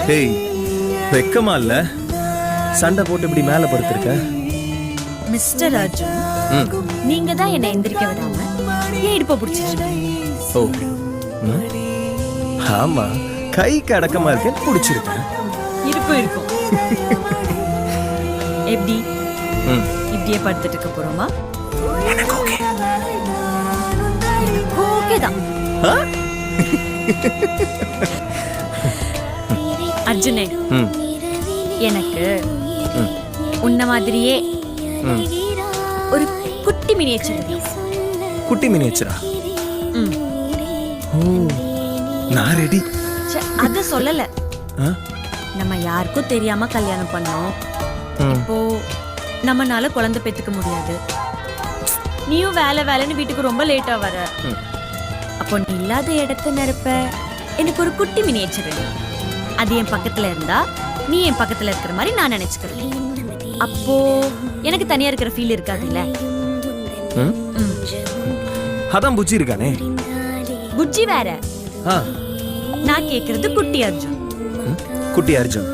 Hey, வெக்கமா இல்ல? சண்டை போட்டு இப்படி மேல படுத்திருக்க. மிஸ்டர் அர்ஜுன், நீங்க தான் என்ன எந்திரிக்க விடாம ஏன் இடுப்ப பிடிச்சிட்டு? ஓ, ஆமா, கை கடக்கமா இருக்கேன், பிடிச்சிருக்கேன். இருக்கும் இருக்கும். எப்படி இப்படியே படுத்துட்டு இருக்க போறோமா? எனக்கு ஓகே. ஓகே தான். அர்ஜுனே, எனக்கு உன்ன மாதிரியே ஒரு குட்டி மினியேச்சர். குட்டி மினியேச்சரா? ஓ, நான் ரெடி. அத சொல்லல. நம்ம யாருக்கும் தெரியாம கல்யாணம் பண்ணோம். இப்போ நம்மனால குழந்தை பெத்துக்க முடியாது. நீயும் வேலை வேலைன்னு வீட்டுக்கு ரொம்ப லேட்டா வர. அப்போ நீ இல்லாத இடத்த நிரப்ப எனக்கு ஒரு குட்டி மினியேச்சர். அது என் பக்கத்துல இருந்தா நீ என் பக்கத்துல இருக்கிற மாதிரி நான் நினைச்சுக்கிறேன். அப்போ எனக்கு தனியா இருக்கிற ஃபீல் இருக்காதுல்ல. அதான் புஜ்ஜி இருக்கானே. புஜ்ஜி வேற. நான் கேக்குறது குட்டி அர்ஜுன். குட்டி அர்ஜுன்